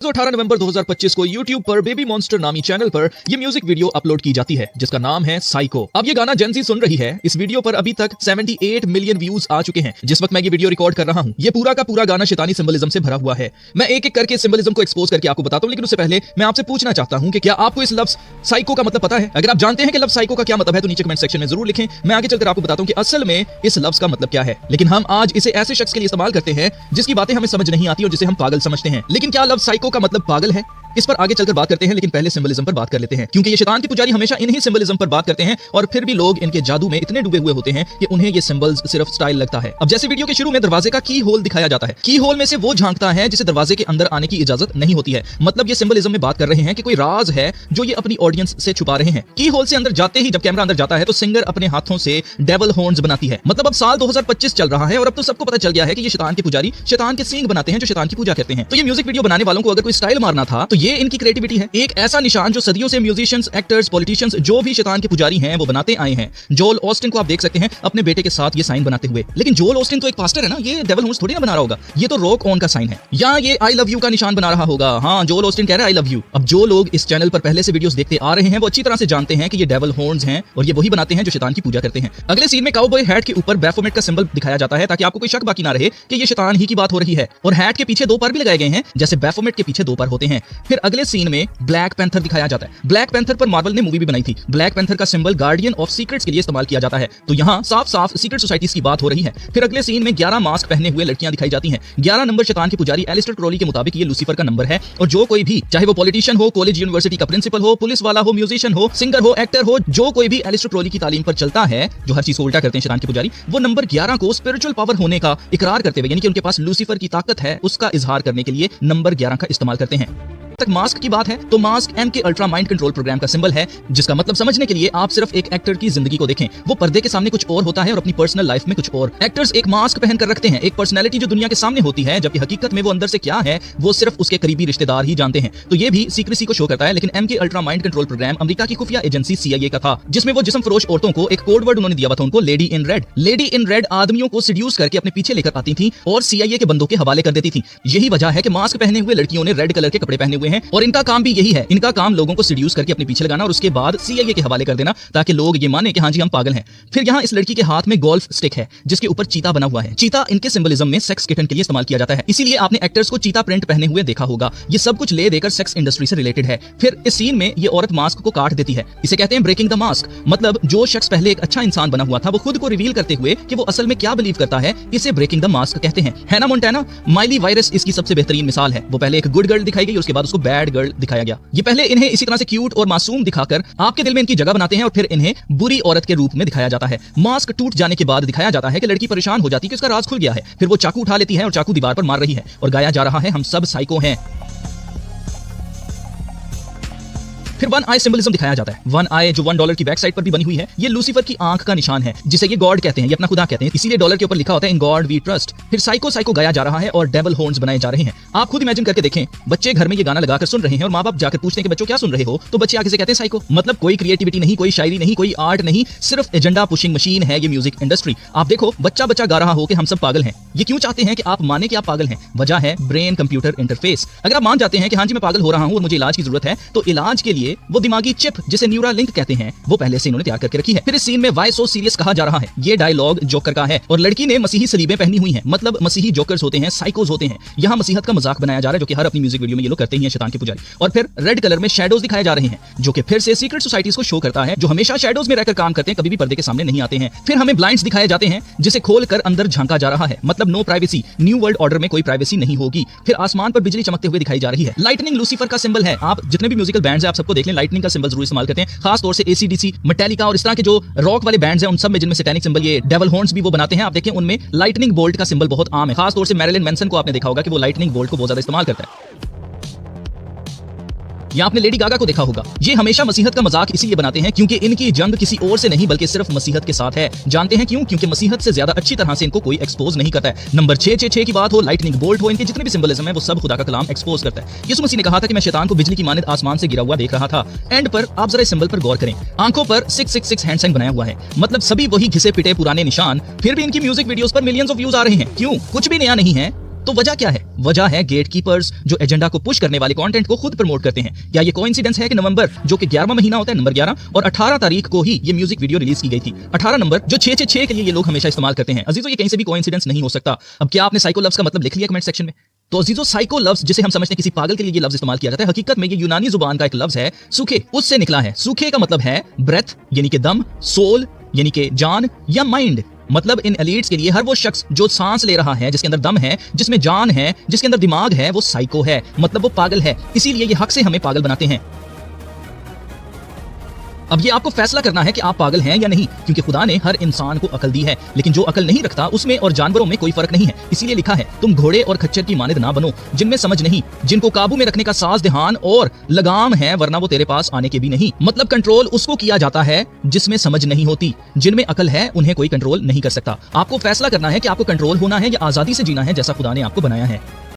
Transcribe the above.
18 नवंबर 2025 को YouTube पर baby monster नामी चैनल पर ये म्यूजिक वीडियो अपलोड की जाती है जिसका नाम है साइको। अब ये गाना जेन ज़ी सुन रही है। इस वीडियो पर अभी तक 78 मिलियन व्यूज आ चुके हैं जिस वक्त मैं ये वीडियो रिकॉर्ड कर रहा हूँ। ये पूरा का पूरा गाना शैतानी सिंबलिज्म से भरा हुआ है। मैं एक एक करके सिंबलिज्म को एक्सपोज करके आपको बताता हूँ, लेकिन उससे पहले मैं आपसे पूछना चाहता हूँ कि क्या आपको इस लफ्ज साइको का मतलब पता है? अगर आप जानते हैं कि लफ्ज साइको का क्या मतलब है तो नीचे कमेंट सेक्शन में जरूर लिखें। मैं आगे चलकर आपको बताता हूँ कि असल में इस लफ्ज का मतलब क्या है। लेकिन हम आज इसे ऐसे शख्स के लिए इस्तेमाल करते हैं जिसकी बातें हमें समझ नहीं आती और जिसे हम पागल समझते हैं। लेकिन क्या लफ्ज साइको का मतलब पागल है? इस पर आगे चलकर बात करते हैं, लेकिन पहले सिंबलिज्म पर बात कर लेते हैं, क्योंकि ये शैतान के पुजारी हमेशा इन्हीं सिंबलिज्म पर बात करते हैं और फिर भी लोग इनके जादू में इतने डूबे हुए होते हैं कि उन्हें ये सिंबल्स सिर्फ स्टाइल लगता है। अब जैसे वीडियो के शुरू में दरवाजे का की होल दिखाया जाता है, की होल में से वो झांकता है जिसे दरवाजे के अंदर आने की इजाजत नहीं होती है। मतलब ये सिंबलिज्म में बात कर रहे हैं कि कोई राज है जो ये अपनी ऑडियंस से छुपा रहे हैं। की होल से अंदर जाते ही जब कैमरा अंदर जाता है तो सिंगर अपने हाथों से डेविल हॉर्न्स बनाती है। मतलब अब साल 2025 चल रहा है और अब तो सबको पता चल गया है कि ये शैतान के पुजारी शैतान के सींग बनाते हैं जो शैतान की पूजा करते हैं। तो ये म्यूजिक वीडियो बनाने वालों को अगर कोई स्टाइल मारना था तो ये इनकी क्रिएटिविटी है। एक ऐसा निशान जो सदियों से म्यूजिशियंस, एक्टर्स, पॉलिटिशियंस जो भी शैतान के पुजारी हैं वो बनाते आए हैं। जोल ऑस्टिन को आप देख सकते हैं अपने बेटे के साथ ये साइन बनाते हुए। लेकिन जोल ऑस्टिन तो एक पास्टर है ना, ये डेविल हॉर्न्स थोड़ी ना बना रहा होगा। ये तो रॉक ऑन का साइन है या ये आई लव यू का निशान बना रहा होगा। हाँ, जोल ऑस्टिन कह रहा है आई लव यू। अब जो लोग इस चैनल पर पहले से वीडियोस देखते आ रहे हैं वो अच्छी तरह से जानते हैं कि ये डेविल हॉर्न्स हैं और ये वही बनाते हैं जो शैतान की पूजा करते हैं। अगले सीन में काउबॉय हैट के ऊपर बैफोमेट का सिंबल दिखाया जाता है ताकि आपको कोई शक बाकी ना रहे कि ये शैतान ही की बात हो रही है। और हैट के पीछे दो पर भी लगाए गए हैं जैसे बैफोमेट के पीछे दो पर होते हैं। फिर अगले सीन में ब्लैक पैंथर दिखाया जाता है। ब्लैक पैंथर पर मार्वल ने मूवी भी बनाई थी। ब्लैक पैंथर का सिंबल गार्डियन ऑफ सीक्रेट्स के लिए इस्तेमाल किया जाता है। तो यहाँ साफ साफ सीक्रेट सोसाइटीज की बात हो रही है। फिर अगले सीन में 11 मास्क पहने हुए लड़कियां दिखाई जाती हैं। 11 नंबर शैतान के पुजारी एलिस्टर क्रॉली के मुताबिक ये लूसीफर का नंबर है और जो कोई भी, चाहे वो पॉलिटिशियन हो, कॉलेज यूनिवर्सिटी का प्रिंसिपल हो, पुलिस वाला हो, म्यूजिशियन हो, सिंगर हो, एक्टर हो, जो कोई भी एलिस्टर क्रॉली की तालीम पर चलता है, जो हर चीज को उल्टा करते हैं शैतान के पुजारी, वो नंबर 11 को स्पिरिचुअल पावर होने का इकरार करते हुए, यानी कि उनके पास लूसीफर की ताकत है, उसका इजहार करने के लिए नंबर 11 का इस्तेमाल करते हैं। तक मास्क की बात है तो mask MK ultra mind control program का सिंबल है, जिसका मतलब समझने के लिए आप सिर्फ एक एक्टर की जिंदगी को देखें। वो पर्दे के सामने कुछ और होता है और अपनी पर्सनल लाइफ में कुछ और। एक्टर्स एक मास्क पहनकर रखते हैं, एक पर्सनैलिटी जो दुनिया के सामने होती है, जबकि हकीकत में वो अंदर से क्या है वो सिर्फ उसके करीबी रिश्तेदार ही जानते हैं। तो ये भी सीक्रेसी को शो करता है। लेकिन MK ultra mind control program America की खुफिया एजेंसी CIA का था, जिसमें वो जिस्म फरोश औरतों को एक कोड वर्ड उन्होंने दिया था उनको, lady in red. Lady in red आदमियों को सीड्यूस करके अपने पीछे लेकर आती थी और CIA के बंदों के हवाले कर देती थी। यही वजह है कि मास्क पहने हुए लड़कियों ने रेड कलर के कपड़े पहने हुए हैं और इनका काम यही है। इनका काम लोगों को सीड्यूस करके अपने पीछे लगाना और उसके बाद CIA के हवाले कर देना ताकि लोग ये माने कि हाँ जी हम पागल हैं। फिर यहाँ इस लड़की के हाथ में गोल्फ स्टिक है जिसके ऊपर चीता बना हुआ है। चीता इनके सिंबलिज्म में सेक्स किटन के लिए इस्तेमाल किया जाता है, इसीलिए आपने एक्टर्स को चीता प्रिंट पहने हुए देखा होगा। ये सब कुछ ले देकर सेक्स इंडस्ट्री से रिलेटेड है। फिर इस सीन में ये औरत मास्क को काट देती है। इसे कहते हैं ब्रेकिंग द मास्क। मतलब जो शख्स पहले एक अच्छा इंसान बना हुआ था वो खुद को रिवील करते हुए कि वो असल में क्या बिलीव करता है, इसे ब्रेकिंग द मास्क कहते हैं। हैना मोंटाना, माइली वायरस इसकी सबसे बेहतरीन मिसाल है। वो पहले एक गुड गर्ल दिखाई गई, उसके बाद उसको बैड गर्ल दिखाया गया। ये पहले इन्हें इसी तरह से क्यूट और मासूम दिखाकर आपके दिल में इनकी जगह बनाते हैं और फिर इन्हें बुरी औरत के रूप में दिखाया जाता है। मास्क टूट जाने के बाद दिखाया जाता है कि लड़की परेशान हो जाती है कि उसका राज खुल गया है। फिर वो चाकू उठा लेती है और चाकू दीवार पर मार रही है और गाया जा रहा है हम सब साइको हैं। फिर वन आई सिंबलिज्म दिखाया जाता है। वन आई जो $1 की बैक साइड पर भी बनी हुई है, ये लूसीफर की आंख का निशान है जिसे ये गॉड कहते हैं, ये अपना खुदा कहते हैं, इसीलिए डॉलर के ऊपर लिखा होता है इन गॉड वी ट्रस्ट। फिर साइको साइको गाया जा रहा है और डेविल हॉर्न्स बनाए जा रहे हैं। आप खुद इमेजिन करके देखें, बच्चे घर में ये गाना लगाकर सुन रहे हैं और माँ बाप जाकर पूछते हैं कि बच्चों क्या सुन रहे हो, तो बच्चे आगे से कहते हैं साइको। मतलब कोई क्रिएटिविटी नहीं, कोई शायरी नहीं, कोई आर्ट नहीं, सिर्फ एजेंडा पुशिंग मशीन है ये म्यूजिक इंडस्ट्री। आप देखो बच्चा बच्चा गा रहा हो कि हम सब पागल हैं। ये क्यों चाहते हैं कि आप माने कि आप पागल हैं? वजह है ब्रेन कंप्यूटर इंटरफेस। अगर आप मान जाते हैं कि हाँ जी मैं पागल हो रहा हूँ और मुझे इलाज की जरूरत है, तो इलाज के लिए वो दिमागी चिप जिसे न्यूरा लिंक कहते हैं वो पहले से इन्होंने तैयार करके रखी है। फिर इस सीन में वाई सो सीरियस कहा जा रहा है, ये डायलॉग जोकर का है और लड़की ने मसीही सलीबें पहनी हुई हैं। मतलब मसीही जोकर्स होते हैं, साइकोस होते हैं। यहाँ मसीहत का मजाक बनाया जा रहा है जो कि हर अपनी म्यूजिक वीडियो में ये लोग करते ही हैं शैतान के पुजारी। और फिर रेड कलर में शैडोज दिखाए जा रहे हैं जो कि फिर से सीक्रेट सोसाइटीज को शो करता है, जो हमेशा शैडोज में रहकर काम करते हैं, कभी भी पर्दे के सामने नहीं आते हैं। फिर हमें ब्लाइंड्स दिखाए जाते हैं जिसे खोलकर अंदर झांका जा रहा है। मतलब no privacy, new world order में कोई प्राइवेसी नहीं होगी। फिर आसमान पर बिजली चमकते हुए दिखाई जा रही है। लाइटनिंग लूसीफर का सिंबल है। आप जितने भी म्यूजिकल बैंड्स हैं आप सबको देख लें, लाइटनिंग का सिंबल जरूर इस्तेमाल करते हैं, खास तौर से AC/DC, मेटालिका और इस तरह के जो रॉक वाले बैंड्स हैं उन सब में जिनमें सैटेनिक सिंबल ये डेविल हॉर्न्स भी वो बनाते हैं। आप देखें उनमें लाइटनिंग बोल्ट का सिंबल बहुत आम है। खास तौर से मैरिलिन मैनसन को आपने देखा होगा कि वो लाइटनिंग बोल्ट को बहुत ज्यादा इस्तेमाल करता है। या आपने लेडी गागा को देखा होगा। ये हमेशा मसीहत का मजाक इसीलिए बनाते हैं क्योंकि इनकी जंग किसी और से नहीं बल्कि सिर्फ मसीहत के साथ है। जानते हैं क्यों? क्योंकि मसीहत से ज्यादा अच्छी तरह से इनको कोई एक्सपोज नहीं करता है। नंबर 666 की बात हो, लाइटनिंग बोल्ट हो, इनके जितने भी सिंबलिज्म है वो सब खुदा का कलाम एक्सपोज करता है। यीशु मसीह ने कहा था कि मैं शैतान को बिजली की मानद आसमान से गिरा हुआ देख रहा था। एंड पर आप जरा इस सिंबल पर गौर करें, आंखों पर 666 हैंड साइन बनाया हुआ है। मतलब सभी वही घिसे पिटे पुराने निशान, फिर भी इनकी म्यूजिक वीडियोस पर मिलियंस ऑफ व्यूज आ रहे हैं। क्यों? कुछ भी नया नहीं है, तो वजह क्या है? वजह है गेटकीपर्स जो एजेंडा को पुश करने वाले कंटेंट को खुद प्रमोट करते हैं। क्या ये कोइंसिडेंस है कि नवंबर जो कि 11वां महीना होता है, नंबर 11 और 18 तारीख को ही ये म्यूजिक वीडियो रिलीज की गई थी। 18 नंबर जो 666 के लिए ये लोग हमेशा इस्तेमाल करते हैं। अजीजों, ये कहीं से भी कोइंसिडेंस नहीं हो सकता। अब क्या आपने साइको लव्स का मतलब लिख लिया कमेंट सेक्शन में? तो अजीजों, साइको लव्स जिसे हम समझते हैं किसी पागल के लिए ये लफ्ज इस्तेमाल किया जाता है, हकीकत में ये यूनानी जुबान का एक लफ्ज है सूखे, उससे निकला है। सूखे का मतलब है ब्रेथ यानी कि दम, सोल यानी कि जान, या माइंड। मतलब इन एलीट्स के लिए हर वो शख्स जो सांस ले रहा है, जिसके अंदर दम है, जिसमें जान है, जिसके अंदर दिमाग है, वो साइको है, मतलब वो पागल है। इसीलिए ये हक से हमें पागल बनाते हैं। अब ये आपको फैसला करना है कि आप पागल हैं या नहीं, क्योंकि खुदा ने हर इंसान को अकल दी है, लेकिन जो अकल नहीं रखता उसमें और जानवरों में कोई फर्क नहीं है। इसीलिए लिखा है, तुम घोड़े और खच्चर की मानद ना बनो, जिनमें समझ नहीं, जिनको काबू में रखने का साज ध्यान और लगाम है, वरना वो तेरे पास आने के भी नहीं। मतलब कंट्रोल उसको किया जाता है जिसमें समझ नहीं होती। जिनमें अकल है उन्हें कोई कंट्रोल नहीं कर सकता। आपको फैसला करना है कि आपको कंट्रोल होना है या आजादी से जीना है, जैसा खुदा ने आपको बनाया है।